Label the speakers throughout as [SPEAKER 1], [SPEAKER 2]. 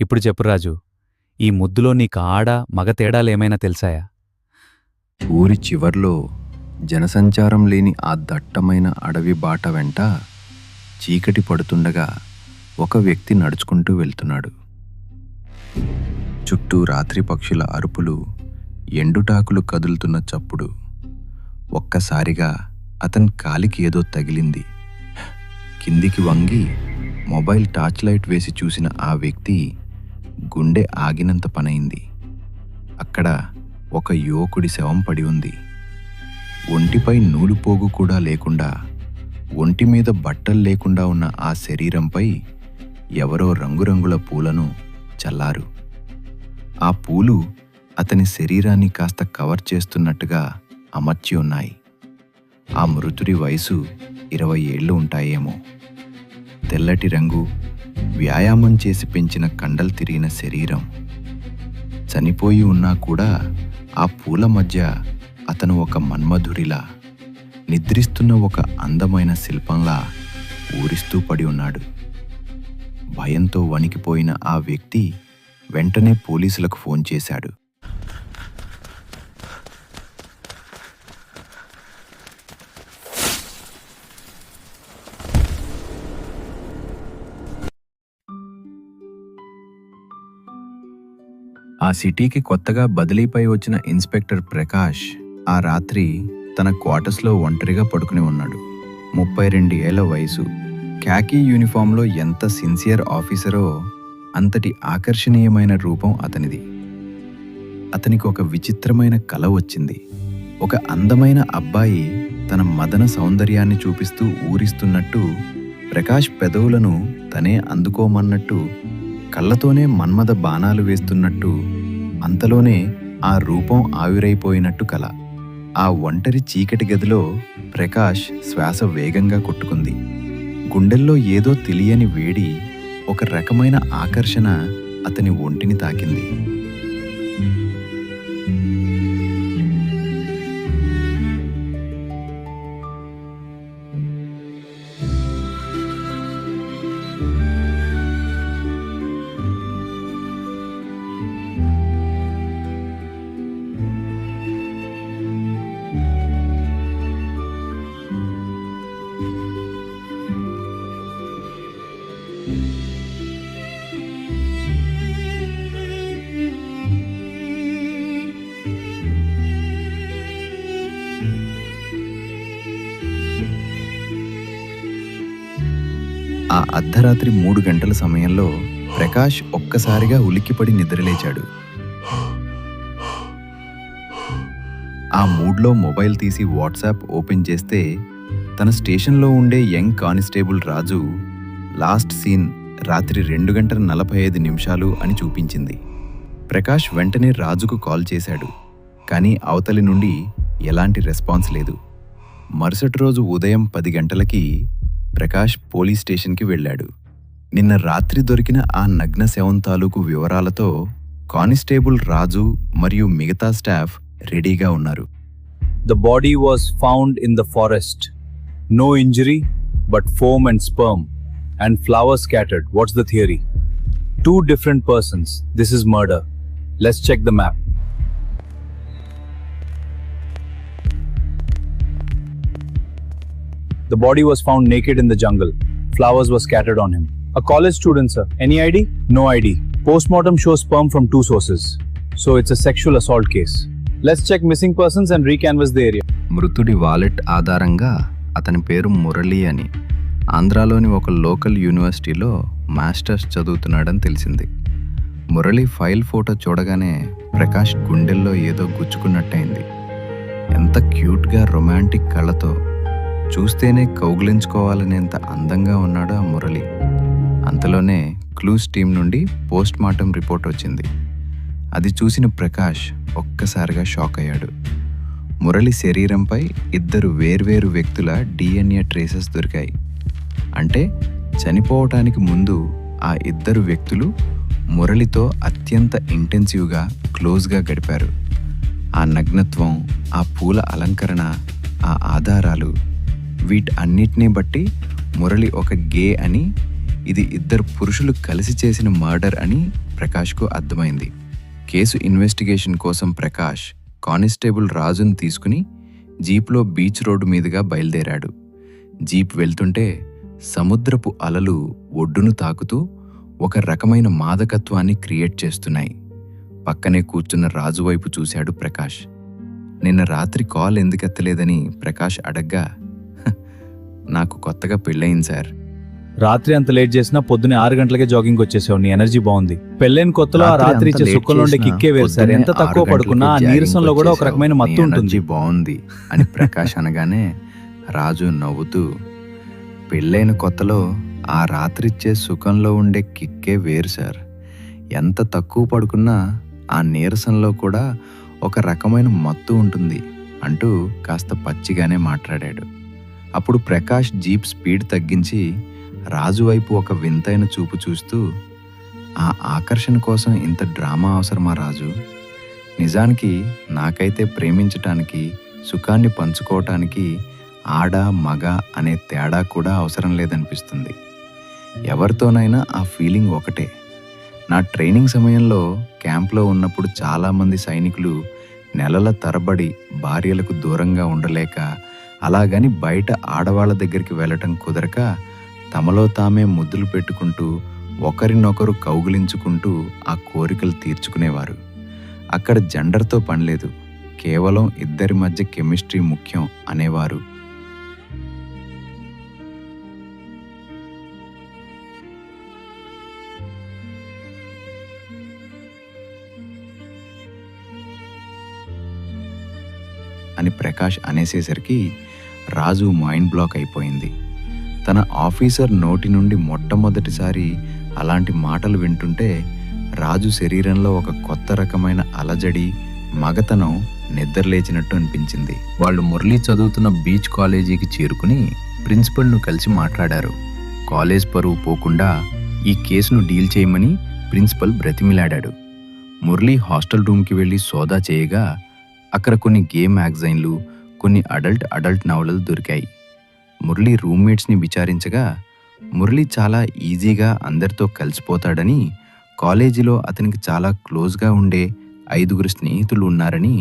[SPEAKER 1] ఇప్పుడు చెప్పు రాజు, ఈ ముద్దులో నీకు ఆడ మగ తేడాలేమైనా తెలిసాయా?
[SPEAKER 2] ఊరి చివర్లో జనసంచారం లేని ఆ దట్టమైన అడవి బాట వెంట చీకటి పడుతుండగా ఒక వ్యక్తి నడుచుకుంటూ వెళ్తున్నాడు. చుట్టూ రాత్రి పక్షుల అరుపులు, ఎండుటాకులు కదులుతున్న చప్పుడు. ఒక్కసారిగా అతని కాలికి ఏదో తగిలింది. కిందికి వంగి మొబైల్ టార్చ్ లైట్ వేసి చూసిన ఆ వ్యక్తి గుండె ఆగినంత పనైంది. అక్కడ ఒక యువకుడి శవం పడి ఉంది. ఒంటిపై నూలుపోగు కూడా లేకుండా, ఒంటి మీద బట్టలు లేకుండా ఉన్న ఆ శరీరంపై ఎవరో రంగురంగుల పూలను చల్లారు. ఆ పూలు అతని శరీరాన్ని కాస్త కవర్ చేస్తున్నట్టుగా అమర్చి ఉన్నాయి. ఆ మృతుడి వయసు 20 ఏళ్ళు ఉంటాయేమో. తెల్లటి రంగు, వ్యాయామం చేసి పెంచిన కండలు తిరిగిన శరీరం. చనిపోయి ఉన్నా కూడా ఆ పూల మధ్య అతను ఒక మన్మధుడిలా, నిద్రిస్తున్న ఒక అందమైన శిల్పంలా ఊరిస్తూ పడి ఉన్నాడు. భయంతో వణికిపోయిన ఆ వ్యక్తి వెంటనే పోలీసులకు ఫోన్ చేశాడు. ఆ సిటీకి కొత్తగా బదిలీపై వచ్చిన ఇన్స్పెక్టర్ ప్రకాష్ ఆ రాత్రి తన క్వార్టర్స్లో ఒంటరిగా పడుకుని ఉన్నాడు. 32 ఏళ్ల వయసు. ఖాకీ యూనిఫామ్లో ఎంత సిన్సియర్ ఆఫీసరో అంతటి ఆకర్షణీయమైన రూపం అతనిది. అతనికి ఒక విచిత్రమైన కల వచ్చింది. ఒక అందమైన అబ్బాయి తన మదన సౌందర్యాన్ని చూపిస్తూ ఊరిస్తున్నట్టు, ప్రకాష్ పెదవులను తనే అందుకోమన్నట్టు, కళ్ళతోనే మన్మథ బాణాలు వేస్తున్నట్టు, అంతలోనే ఆ రూపం ఆవిరైపోయినట్టు కల. ఆ ఒంటరి చీకటి గదిలో ప్రకాష్ శ్వాస వేగంగా కొట్టుకుంది. గుండెల్లో ఏదో తెలియని వేడి, ఒక రకమైన ఆకర్షణ అతని ఒంటిని తాకింది. ఆ అర్ధరాత్రి 3 గంటల సమయంలో ప్రకాష్ ఒక్కసారిగా ఉలిక్కిపడి నిద్రలేచాడు. ఆ మూడ్లో మొబైల్ తీసి వాట్సాప్ ఓపెన్ చేస్తే తన స్టేషన్లో ఉండే యంగ్ కానిస్టేబుల్ రాజు లాస్ట్ సీన్ రాత్రి 2:45 అని చూపించింది. ప్రకాష్ వెంటనే రాజుకు కాల్ చేశాడు. కానీ అవతలి నుండి ఎలాంటి రెస్పాన్స్ లేదు. మరుసటి రోజు ఉదయం 10 గంటలకి ప్రకాష్ పోలీస్ స్టేషన్కి వెళ్ళాడు. నిన్న రాత్రి దొరికిన ఆ నగ్న శవం తాలూకు వివరాలతో కానిస్టేబుల్ రాజు మరియు మిగతా స్టాఫ్ రెడీగా ఉన్నారు.
[SPEAKER 1] The body was found in the forest. No injury, but foam and sperm, and flowers scattered. What's the theory? 2 different persons. This is murder. Let's check the map. The body was found naked in the jungle. Flowers were scattered on him. A college student, sir. Any ID? No ID. Postmortem shows sperm from 2 sources. So it's a sexual assault case. Let's check missing persons and recanvass the area.
[SPEAKER 2] మృతుడి wallet ఆధారంగా అతని పేరు మురళి అని, ఆంధ్రాలోని ఒక local యూనివర్సిటీలో masters చదువుతున్నాడని తెలిసింది. Murali file photo చూడగానే ప్రకాష్ గుండెల్లో ఏదో గుచ్చుకున్నట్టయింది. ఎంత క్యూట్గా రొమాంటిక్ కళ్ళతో, చూస్తేనే కౌగిలించుకోవాలనేంత అందంగా ఉన్నాడు ఆ మురళి. అంతలోనే క్లూస్ టీం నుండి పోస్ట్ మార్టం రిపోర్ట్ వచ్చింది. అది చూసిన ప్రకాష్ ఒక్కసారిగా షాక్ అయ్యాడు. మురళి శరీరంపై 2 వేర్వేరు వ్యక్తుల DNA ట్రేసెస్ దొరికాయి. అంటే చనిపోవటానికి ముందు ఆ 2 వ్యక్తులు మురళితో అత్యంత ఇంటెన్సివ్గా, క్లోజ్గా గడిపారు. ఆ నగ్నత్వం, ఆ పూల అలంకరణ, ఆ ఆధారాలు, వీటన్నిటినీ బట్టి మురళి ఒక గే అని ఇది ఇద్దరు పురుషులు కలిసి చేసిన మర్డర్ అని ప్రకాష్కు అర్థమైంది. కేసు ఇన్వెస్టిగేషన్ కోసం ప్రకాష్ కానిస్టేబుల్ రాజును తీసుకుని జీప్లో బీచ్ రోడ్డు మీదుగా బయలుదేరాడు. జీప్ వెళ్తుంటే సముద్రపు అలలు ఒడ్డును తాకుతూ ఒక రకమైన మాదకత్వాన్ని క్రియేట్ చేస్తున్నాయి. పక్కనే కూర్చున్న రాజు వైపు చూశాడు ప్రకాష్. నిన్న రాత్రి కాల్ ఎందుకెత్తలేదని ప్రకాష్ అడగ్గా, నాకు కొత్తగా పెళ్ళయింది సార్.
[SPEAKER 1] రాత్రి అంత లేట్ చేసినా పొద్దునే 6 గంటలకే జాగింగ్ వచ్చేసావు. నీ ఎనర్జీ బాగుంది. పెళ్ళైన కొత్తలో ఆ రాత్రి ఇచ్చే సుఖంలో ఉండే కిక్కే వేరు సార్. ఎంత తక్కువ పడుకున్నా ఆ నీరసంలో కూడా ఒక రకమైన మత్తు ఉంటుంది.
[SPEAKER 2] బాగుంది అని ప్రకాష్ అనగానే రాజు నవ్వుతూ, పెళ్ళైన కొత్తలో ఆ రాత్రి ఇచ్చే సుఖంలో ఉండే కిక్కే వేరు సార్. ఎంత తక్కువ పడుకున్నా ఆ నీరసంలో కూడా ఒక రకమైన మత్తు ఉంటుంది అంటూ కాస్త పచ్చిగానే మాట్లాడాడు. అప్పుడు ప్రకాష్ జీప్ స్పీడ్ తగ్గించి రాజు వైపు ఒక వింతైన చూపు చూస్తూ, ఆ ఆకర్షణ కోసం ఇంత డ్రామా అవసరమా రాజు? నిజానికి నాకైతే ప్రేమించటానికి, సుఖాన్ని పంచుకోవటానికి ఆడ మగ అనే తేడా కూడా అవసరం లేదనిపిస్తుంది. ఎవరితోనైనా ఆ ఫీలింగ్ ఒకటే. నా ట్రైనింగ్ సమయంలో క్యాంప్లో ఉన్నప్పుడు చాలామంది సైనికులు నెలల తరబడి భార్యలకు దూరంగా ఉండలేక, అలాగని బయట ఆడవాళ్ల దగ్గరికి వెళ్ళటం కుదరక తమలో తామే ముద్దులు పెట్టుకుంటూ ఒకరినొకరు కౌగిలించుకుంటూ ఆ కోరికలు తీర్చుకునేవారు. అక్కడ జెండర్తో పనిలేదు, కేవలం ఇద్దరి మధ్య కెమిస్ట్రీ ముఖ్యం అనేవారు. అని ప్రకాష్ అనేసేసరికి రాజు మైండ్ బ్లాక్ అయిపోయింది. తన ఆఫీసర్ నోటి నుండి మొట్టమొదటిసారి అలాంటి మాటలు వింటుంటే రాజు శరీరంలో ఒక కొత్త రకమైన అలజడి, మగతనం నిద్రలేచినట్టు అనిపించింది. వాళ్ళు మురళి చదువుతున్న బీచ్ కాలేజీకి చేరుకుని ప్రిన్సిపల్ను కలిసి మాట్లాడారు. కాలేజ్ పరువు పోకుండా ఈ కేసును డీల్ చేయమని ప్రిన్సిపల్ బ్రతిమిలాడాడు. మురళి హాస్టల్ రూమ్కి వెళ్ళి సోదా చేయగా అక్కడ కొన్ని గేమ్ మ్యాగజైన్లు, కొన్ని అడల్ట్ నవలలు దొరికాయి. మురళి రూమ్మేట్స్ని విచారించగా మురళి చాలా ఈజీగా అందరితో కలిసిపోతాడని, కాలేజీలో అతనికి చాలా క్లోజ్గా ఉండే 5 స్నేహితులు ఉన్నారని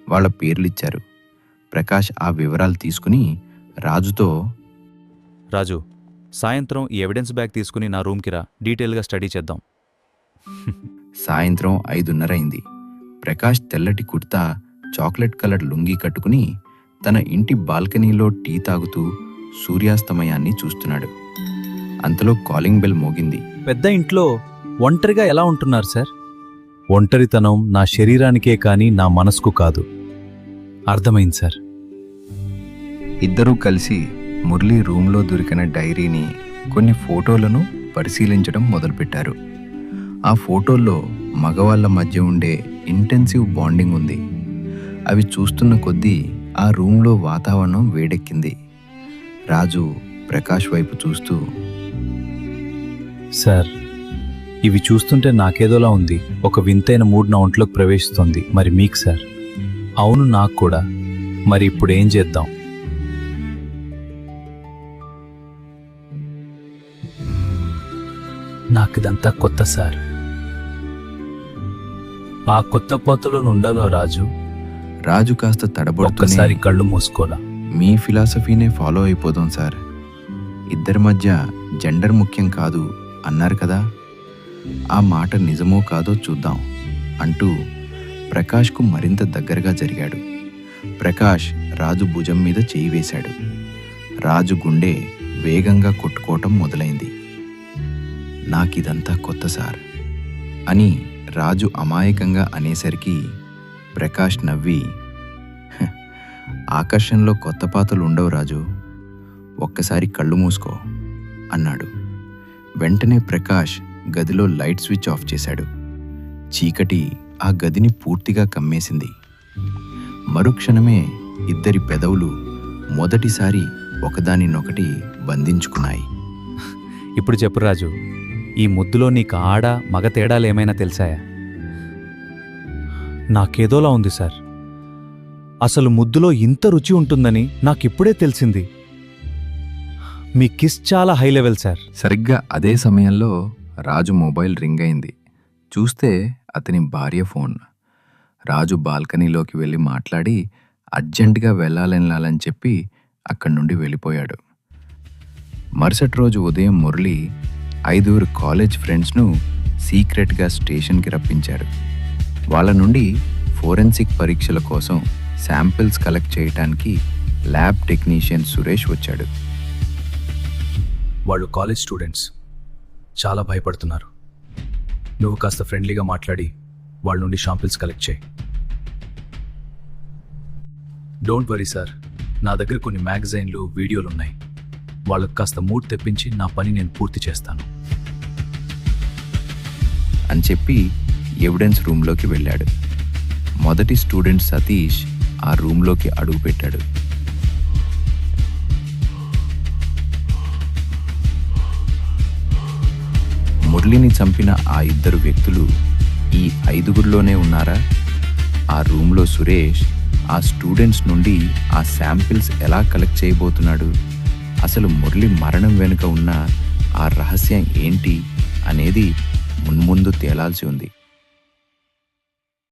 [SPEAKER 2] వాళ్ళ పేర్లిచ్చారు. ప్రకాష్ ఆ వివరాలు తీసుకుని రాజుతో,
[SPEAKER 1] రాజు, సాయంత్రం ఈ ఎవిడెన్స్ బ్యాగ్ తీసుకుని నా రూమ్కి రా, డీటెయిల్గా స్టడీ చేద్దాం.
[SPEAKER 2] సాయంత్రం 5:30 అయింది. ప్రకాష్ తెల్లటి కుర్తా, చాక్లెట్ కలర్ లుంగీ కట్టుకుని తన ఇంటి బాల్కనీలో టీ తాగుతూ సూర్యాస్తమయాన్ని చూస్తున్నాడు. అంతలో కాలింగ్ బెల్ మోగింది.
[SPEAKER 1] పెద్ద ఇంట్లో ఒంటరిగా ఎలా ఉంటున్నారు సార్? ఒంటరితనం నా శరీరానికే కానీ నా మనసుకు కాదు. అర్థమైంది సార్.
[SPEAKER 2] ఇద్దరూ కలిసి మురళి రూమ్లో దొరికిన డైరీని, కొన్ని ఫోటోలను పరిశీలించడం మొదలుపెట్టారు. ఆ ఫోటోల్లో మగవాళ్ళ మధ్య ఉండే ఇంటెన్సివ్ బాండింగ్ ఉంది. అవి చూస్తున్న కొద్దీ ఆ రూమ్లో వాతావరణం వేడెక్కింది. రాజు ప్రకాష్ వైపు చూస్తూ,
[SPEAKER 1] సార్, ఇవి చూస్తుంటే నాకేదోలా ఉంది. ఒక వింతైన మూడ్ నా ఒంట్లోకి ప్రవేశిస్తోంది. మరి మీకు సార్? అవును, నాకు కూడా. మరి ఇప్పుడు ఏం చేద్దాం? నాకిదంతా కొత్త సార్. ఆ కొత్త పొత్తులో ఉండలో రాజు.
[SPEAKER 2] రాజు కాస్త తడబడుతూనే,
[SPEAKER 1] ఒక్కసారి కళ్ళు మూసుకోలా.
[SPEAKER 2] మీ ఫిలాసఫీనే ఫాలో అయిపోదాం సార్. ఇద్దరి మధ్య జెండర్ ముఖ్యం కాదు అన్నారు కదా, ఆ మాట నిజమో కాదో చూద్దాం అంటూ ప్రకాష్కు మరింత దగ్గరగా జరిగాడు. ప్రకాష్ రాజు భుజం మీద చేయి వేశాడు. రాజు గుండె వేగంగా కొట్టుకోవటం మొదలైంది. నాకిదంతా కొత్త సార్ అని రాజు అమాయకంగా అనేసరికి ప్రకాష్ నవ్వి, ఆకర్షణలో కొత్త పాతలు ఉండవు రాజు, ఒక్కసారి కళ్ళు మూసుకో అన్నాడు. వెంటనే ప్రకాష్ గదిలో లైట్ స్విచ్ ఆఫ్ చేశాడు. చీకటి ఆ గదిని పూర్తిగా కమ్మేసింది. మరుక్షణమే ఇద్దరి పెదవులు మొదటిసారి ఒకదానినొకటి బంధించుకున్నాయి.
[SPEAKER 1] ఇప్పుడు చెప్పు రాజు, ఈ ముద్దులో నీకు ఆడ మగ తేడాలు ఏమైనా తెలిసాయా? నాకేదోలా ఉంది సార్. అసలు ముద్దులో ఇంత రుచి ఉంటుందని నాకిప్పుడే తెలిసింది. మీ కిస్ చాలా హై లెవెల్ సార్.
[SPEAKER 2] సరిగ్గా అదే సమయంలో రాజు మొబైల్ రింగ్ అయింది. చూస్తే అతని భార్య ఫోన్. రాజు బాల్కనీలోకి వెళ్ళి మాట్లాడి అర్జెంటుగా వెళ్ళాలని చెప్పి అక్కడి నుండి వెళ్ళిపోయాడు. మరుసటి రోజు ఉదయం మురళి 5 కాలేజ్ ఫ్రెండ్స్ను సీక్రెట్గా స్టేషన్కి రప్పించాడు. వాళ్ళ నుండి ఫోరెన్సిక్ పరీక్షల కోసం శాంపిల్స్ కలెక్ట్ చేయడానికి ల్యాబ్ టెక్నీషియన్ సురేష్ వచ్చాడు.
[SPEAKER 1] వాళ్ళు కాలేజ్ స్టూడెంట్స్, చాలా భయపడుతున్నారు. నువ్వు కాస్త ఫ్రెండ్లీగా మాట్లాడి వాళ్ళ నుండి శాంపిల్స్ కలెక్ట్ చేయి. డోంట్ వరీ సార్, నా దగ్గర కొన్ని మ్యాగజైన్లు, వీడియోలు ఉన్నాయి. వాళ్ళకు కాస్త మూడ్ తెప్పించి నా పని నేను పూర్తి చేస్తాను
[SPEAKER 2] అని చెప్పి ఎవిడెన్స్ రూమ్లోకి వెళ్ళాడు. మొదటి స్టూడెంట్ సతీష్ ఆ రూమ్లోకి అడుగుపెట్టాడు. మురళిని చంపిన ఆ 2 వ్యక్తులు ఈ 5గురిలోనే ఉన్నారా? ఆ రూమ్లో సురేష్ ఆ స్టూడెంట్స్ నుండి ఆ శాంపిల్స్ ఎలా కలెక్ట్ చేయబోతున్నాడు? అసలు మురళి మరణం వెనుక ఉన్న ఆ రహస్యం ఏంటి అనేది మున్ముందు తేలాల్సి ఉంది.